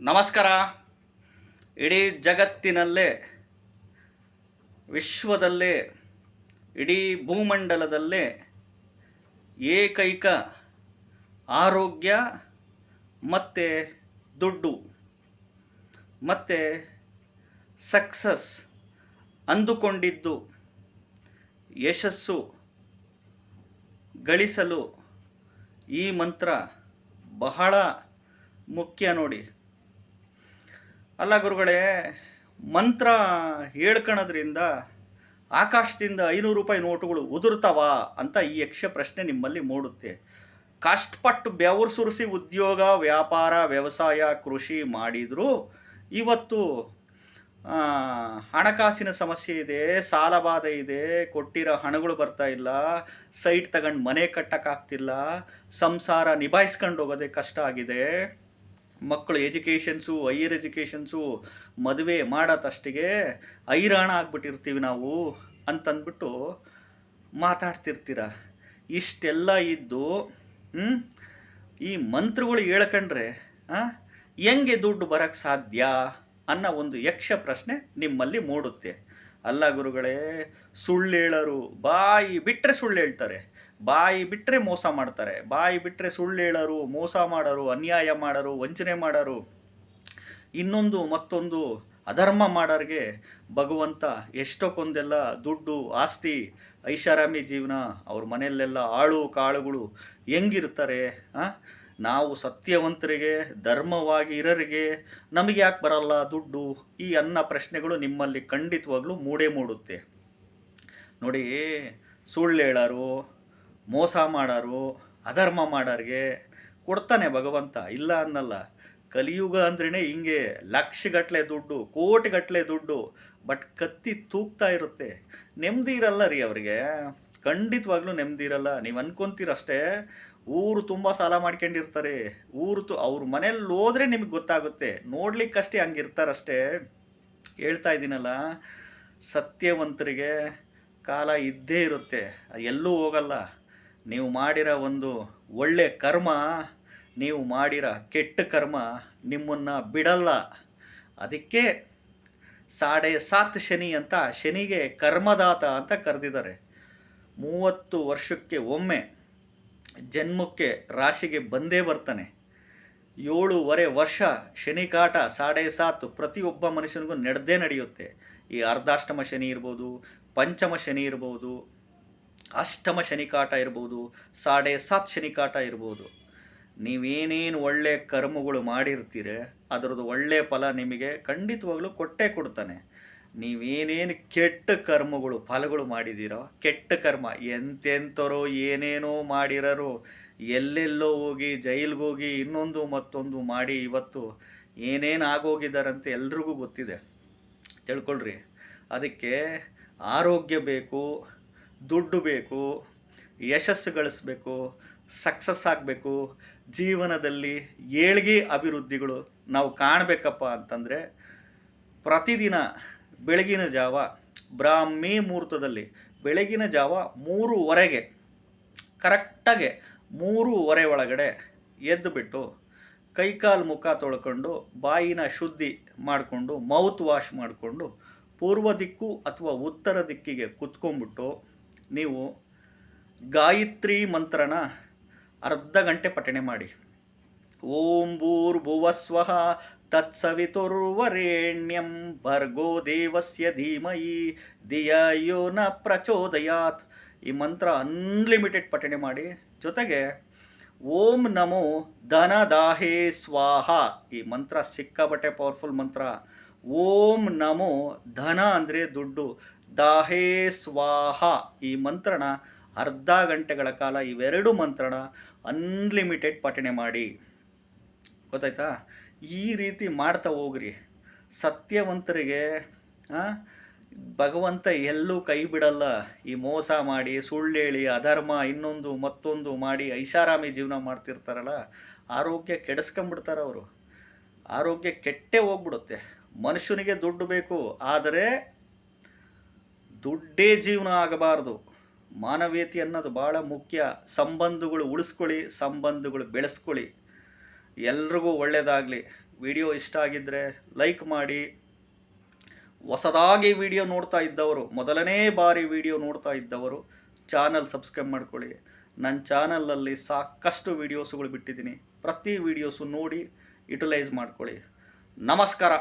ನಮಸ್ಕಾರ. ಇಡೀ ಜಗತ್ತಿನಲ್ಲೇ, ವಿಶ್ವದಲ್ಲೇ, ಇಡೀ ಭೂಮಂಡಲದಲ್ಲೇ ಏಕೈಕ ಆರೋಗ್ಯ ಮತ್ತು ದುಡ್ಡು ಮತ್ತು ಸಕ್ಸಸ್ ಅಂದುಕೊಂಡಿದ್ದು ಯಶಸ್ಸು ಗಳಿಸಲು ಈ ಮಂತ್ರ ಬಹಳ ಮುಖ್ಯ ನೋಡಿ. ಅಲ್ಲ ಗುರುಗಳೇ, ಮಂತ್ರ ಹೇಳ್ಕೊಳ್ಳೋದ್ರಿಂದ ಆಕಾಶದಿಂದ 500 ರೂಪಾಯಿ ನೋಟುಗಳು ಉದುರ್ತಾವ ಅಂತ ಈ ಯಕ್ಷ ಪ್ರಶ್ನೆ ನಿಮ್ಮಲ್ಲಿ ಮೂಡುತ್ತೆ. ಕಷ್ಟಪಟ್ಟು ಬೆವರು ಸುರಿಸಿ ಉದ್ಯೋಗ, ವ್ಯಾಪಾರ, ವ್ಯವಸಾಯ, ಕೃಷಿ ಮಾಡಿದರೂ ಇವತ್ತು ಹಣಕಾಸಿನ ಸಮಸ್ಯೆ ಇದೆ, ಸಾಲಬಾಧೆ ಇದೆ, ಕೊಟ್ಟಿರೋ ಹಣಗಳು ಬರ್ತಾ ಇಲ್ಲ, ಸೈಟ್ ತಗೊಂಡು ಮನೆ ಕಟ್ಟೋಕ್ಕಾಗ್ತಿಲ್ಲ, ಸಂಸಾರ ನಿಭಾಯಿಸ್ಕೊಂಡು ಹೋಗೋದೇ ಕಷ್ಟ ಆಗಿದೆ, ಮಕ್ಕಳು ಎಜುಕೇಷನ್ಸು, ಹೈಯರ್ ಎಜುಕೇಷನ್ಸು, ಮದುವೆ ಮಾಡೋತಷ್ಟಿಗೆ ಹೈರಾಣ ಆಗ್ಬಿಟ್ಟಿರ್ತೀವಿ ನಾವು ಅಂತಂದ್ಬಿಟ್ಟು ಮಾತಾಡ್ತಿರ್ತೀರ. ಇಷ್ಟೆಲ್ಲ ಇದ್ದು ಈ ಮಂತ್ರಗಳು ಹೇಳ್ಕೊಂಡ್ರೆ ಹೆಂಗೆ ದುಡ್ಡು ಬರೋಕ್ಕೆ ಸಾಧ್ಯ ಅನ್ನೋ ಒಂದು ಯಕ್ಷ ಪ್ರಶ್ನೆ ನಿಮ್ಮಲ್ಲಿ ಮೂಡುತ್ತೆ. ಅಲ್ಲ ಗುರುಗಳೇ, ಸುಳ್ಳು ಹೇಳೋರು ಬಾಯಿ ಬಿಟ್ಟರೆ ಸುಳ್ಳು ಹೇಳ್ತಾರೆ, ಬಾಯಿ ಬಿಟ್ಟರೆ ಮೋಸ ಮಾಡ್ತಾರೆ, ಬಾಯಿ ಬಿಟ್ಟರೆ ಸುಳ್ಳು ಹೇಳೋರು, ಮೋಸ ಮಾಡೋರು, ಅನ್ಯಾಯ ಮಾಡೋರು, ವಂಚನೆ ಮಾಡೋರು, ಇನ್ನೊಂದು ಮತ್ತೊಂದು ಅಧರ್ಮ ಮಾಡೋರಿಗೆ ಭಗವಂತ ಎಷ್ಟೊಕ್ಕೊಂದೆಲ್ಲ ದುಡ್ಡು, ಆಸ್ತಿ, ಐಷಾರಾಮಿ ಜೀವನ, ಅವ್ರ ಮನೆಯಲ್ಲೆಲ್ಲ ಆಳು ಕಾಳುಗಳು ಹೆಂಗಿರ್ತಾರೆ. ನಾವು ಸತ್ಯವಂತರಿಗೆ, ಧರ್ಮವಾಗಿ ಇರೋರಿಗೆ ನಮಗೆ ಯಾಕೆ ಬರಲ್ಲ ದುಡ್ಡು, ಈ ಅನ್ನ ಪ್ರಶ್ನೆಗಳು ನಿಮ್ಮಲ್ಲಿ ಖಂಡಿತವಾಗ್ಲೂ ಮೂಡುತ್ತೆ ನೋಡಿ. ಸುಳ್ಳು ಹೇಳೋರು, ಮೋಸ ಮಾಡೋರು, ಅಧರ್ಮ ಮಾಡೋರಿಗೆ ಕೊಡ್ತಾನೆ ಭಗವಂತ, ಇಲ್ಲ ಅನ್ನಲ್ಲ. ಕಲಿಯುಗ ಅಂದ್ರೇ ಹಿಂಗೆ, ಲಕ್ಷಗಟ್ಟಲೆ ದುಡ್ಡು, ಕೋಟಿಗಟ್ಟಲೆ ದುಡ್ಡು, ಬಟ್ ಕತ್ತಿ ತೂಗ್ತಾ ಇರುತ್ತೆ. ನೆಮ್ಮದಿ ಇರಲ್ಲ ರೀ ಅವ್ರಿಗೆ, ಖಂಡಿತವಾಗ್ಲೂ ನೆಮ್ಮದಿ ಇರಲ್ಲ. ನೀವು ಅನ್ಕೊಂತೀರಷ್ಟೇ, ಊರು ತುಂಬ ಸಾಲ ಮಾಡ್ಕೊಂಡಿರ್ತಾರೆ, ಅವ್ರ ಮನೇಲಿ ಹೋದ್ರೆ ನಿಮಗೆ ಗೊತ್ತಾಗುತ್ತೆ, ನೋಡ್ಲಿಕ್ಕಷ್ಟೇ ಹಂಗಿರ್ತಾರಷ್ಟೇ. ಹೇಳ್ತಾ ಇದ್ದೀನಲ್ಲ, ಸತ್ಯವಂತರಿಗೆ ಕಾಲ ಇದ್ದೇ ಇರುತ್ತೆ, ಎಲ್ಲೂ ಹೋಗಲ್ಲ. ನೀವು ಮಾಡಿರೋ ಒಂದು ಒಳ್ಳೆ ಕರ್ಮ, ನೀವು ಮಾಡಿರೋ ಕೆಟ್ಟ ಕರ್ಮ ನಿಮ್ಮನ್ನು ಬಿಡಲ್ಲ. ಅದಕ್ಕೆ 7.5 ಶನಿ ಅಂತ, ಶನಿಗೆ ಕರ್ಮದಾತ ಅಂತ ಕರೆದಿದ್ದಾರೆ. 30 ವರ್ಷಕ್ಕೆ ಒಮ್ಮೆ ಜನ್ಮಕ್ಕೆ ರಾಶಿಗೆ ಬಂದೇ ಬರ್ತಾನೆ. 7.5 ವರ್ಷ ಶನಿ ಕಾಟ 7.5 ಪ್ರತಿಯೊಬ್ಬ ಮನುಷ್ಯನಿಗೂ ನಡೆಯುತ್ತೆ. ಈ ಅರ್ಧಾಷ್ಟಮ ಶನಿ ಇರ್ಬೋದು, ಪಂಚಮ ಶನಿ ಇರ್ಬೋದು, ಅಷ್ಟಮ ಶನಿಕಾಟ ಇರ್ಬೋದು, 7.5 ಶನಿಕಾಟ ಇರ್ಬೋದು. ನೀವೇನೇನು ಒಳ್ಳೆ ಕರ್ಮಗಳು ಮಾಡಿರ್ತೀರ ಅದರದ್ದು ಒಳ್ಳೆಯ ಫಲ ನಿಮಗೆ ಖಂಡಿತವಾಗ್ಲೂ ಕೊಟ್ಟೇ ಕೊಡ್ತಾನೆ. ನೀವೇನೇನು ಕೆಟ್ಟ ಕರ್ಮಗಳು ಫಲಗಳು ಮಾಡಿದ್ದೀರೋ, ಕೆಟ್ಟ ಕರ್ಮ ಎಂತೆಂಥರೋ ಏನೇನೋ ಮಾಡಿರೋರು, ಎಲ್ಲೆಲ್ಲೋ ಹೋಗಿ ಜೈಲಿಗೆ ಹೋಗಿ ಇನ್ನೊಂದು ಮತ್ತೊಂದು ಮಾಡಿ ಇವತ್ತು ಏನೇನು ಆಗೋಗಿದ್ದಾರಂತೆ ಎಲ್ರಿಗೂ ಗೊತ್ತಿದೆ, ತಿಳ್ಕೊಳ್ರಿ. ಅದಕ್ಕೆ ಆರೋಗ್ಯ ಬೇಕು, ದುಡ್ಡು ಬೇಕು, ಯಶಸ್ಸು ಗಳಿಸ್ಬೇಕು, ಸಕ್ಸಸ್ ಆಗಬೇಕು, ಜೀವನದಲ್ಲಿ ಏಳ್ಗೆ ಅಭಿವೃದ್ಧಿಗಳು ನಾವು ಕಾಣಬೇಕಪ್ಪ ಅಂತಂದರೆ ಪ್ರತಿದಿನ ಬೆಳಗಿನ ಜಾವ ಬ್ರಾಹ್ಮಿ ಮುಹೂರ್ತದಲ್ಲಿ, ಬೆಳಗಿನ ಜಾವ 3:15 ಕರೆಕ್ಟಾಗೆ 3:15 ಒಳಗಡೆ ಎದ್ದುಬಿಟ್ಟು ಕೈಕಾಲು ಮುಖ ತೊಳ್ಕೊಂಡು ಬಾಯಿನ ಶುದ್ಧಿ ಮಾಡಿಕೊಂಡು ಮೌತ್ ವಾಶ್ ಮಾಡಿಕೊಂಡು ಪೂರ್ವ ದಿಕ್ಕು ಅಥವಾ ಉತ್ತರ ದಿಕ್ಕಿಗೆ ಕುತ್ಕೊಂಡ್ಬಿಟ್ಟು ನೀವು ಗಾಯತ್ರಿ ಮಂತ್ರನ ಅರ್ಧ ಗಂಟೆ ಪಠಣೆ ಮಾಡಿ. ಓಂ ಭೂರ್ಭುವಸ್ವಃ ತತ್ಸವಿತುರ್ವರೆಣ್ಯಂ ಭರ್ಗೋ ದೇವಸ್ಯ ಧೀಮಹಿ ಧಿಯೋ ಯೋ ನ ಪ್ರಚೋದಯಾತ್. ಈ ಮಂತ್ರ ಅನ್ಲಿಮಿಟೆಡ್ ಪಠಣೆ ಮಾಡಿ. ಜೊತೆಗೆ ಓಂ ನಮೋ ಧನದಾಹೇ ಸ್ವಾಹ, ಈ ಮಂತ್ರ ಸಿಕ್ಕಾಬಟ್ಟೆ ಪವರ್ಫುಲ್ ಮಂತ್ರ. ಓಂ ನಮೋ ಧನ ಅಂದರೆ ದುಡ್ಡು, ದಾಹೇ ಸ್ವಾಹ ಈ ಮಂತ್ರನ ಅರ್ಧ ಗಂಟೆಗಳ ಕಾಲ ಇವೆರಡು ಮಂತ್ರನ ಅನ್ಲಿಮಿಟೆಡ್ ಪಠಣೆ ಮಾಡಿ. ಗೊತ್ತಾಯ್ತಾ? ಈ ರೀತಿ ಮಾಡ್ತಾ ಹೋಗ್ರಿ. ಸತ್ಯವಂತರಿಗೆ ಭಗವಂತ ಎಲ್ಲೂ ಕೈ ಬಿಡಲ್ಲ. ಈ ಮೋಸ ಮಾಡಿ, ಸುಳ್ಳು ಹೇಳಿ, ಅಧರ್ಮ ಇನ್ನೊಂದು ಮತ್ತೊಂದು ಮಾಡಿ ಐಷಾರಾಮಿ ಜೀವನ ಮಾಡ್ತಿರ್ತಾರಲ್ಲ, ಆರೋಗ್ಯ ಕೆಡಿಸ್ಕೊಂಬಿಡ್ತಾರೆ ಅವರು. ಆರೋಗ್ಯ ಕೆಟ್ಟೇ ಹೋಗ್ಬಿಡುತ್ತೆ. ಮನುಷ್ಯನಿಗೆ ದುಡ್ಡು ಬೇಕು, ಆದರೆ ದುಡ್ಡೇ ಜೀವನ ಆಗಬಾರ್ದು. ಮಾನವೀಯತೆ ಅನ್ನೋದು ಭಾಳ ಮುಖ್ಯ. ಸಂಬಂಧಗಳು ಉಳಿಸ್ಕೊಳ್ಳಿ, ಸಂಬಂಧಗಳು ಬೆಳೆಸ್ಕೊಳ್ಳಿ. ಎಲ್ರಿಗೂ ಒಳ್ಳೆಯದಾಗಲಿ. ವಿಡಿಯೋ ಇಷ್ಟ ಆಗಿದ್ದರೆ ಲೈಕ್ ಮಾಡಿ. ಹೊಸದಾಗಿ ವಿಡಿಯೋ ನೋಡ್ತಾ ಇದ್ದವರು, ಮೊದಲನೇ ಬಾರಿ ವಿಡಿಯೋ ನೋಡ್ತಾ ಇದ್ದವರು ಚಾನಲ್ ಸಬ್ಸ್ಕ್ರೈಬ್ ಮಾಡ್ಕೊಳ್ಳಿ. ನನ್ನ ಚಾನಲಲ್ಲಿ ಸಾಕಷ್ಟು ವೀಡಿಯೋಸುಗಳು ಬಿಟ್ಟಿದ್ದೀನಿ. ಪ್ರತಿ ವೀಡಿಯೋಸು ನೋಡಿ ಯುಟಿಲೈಸ್ ಮಾಡ್ಕೊಳ್ಳಿ. ನಮಸ್ಕಾರ.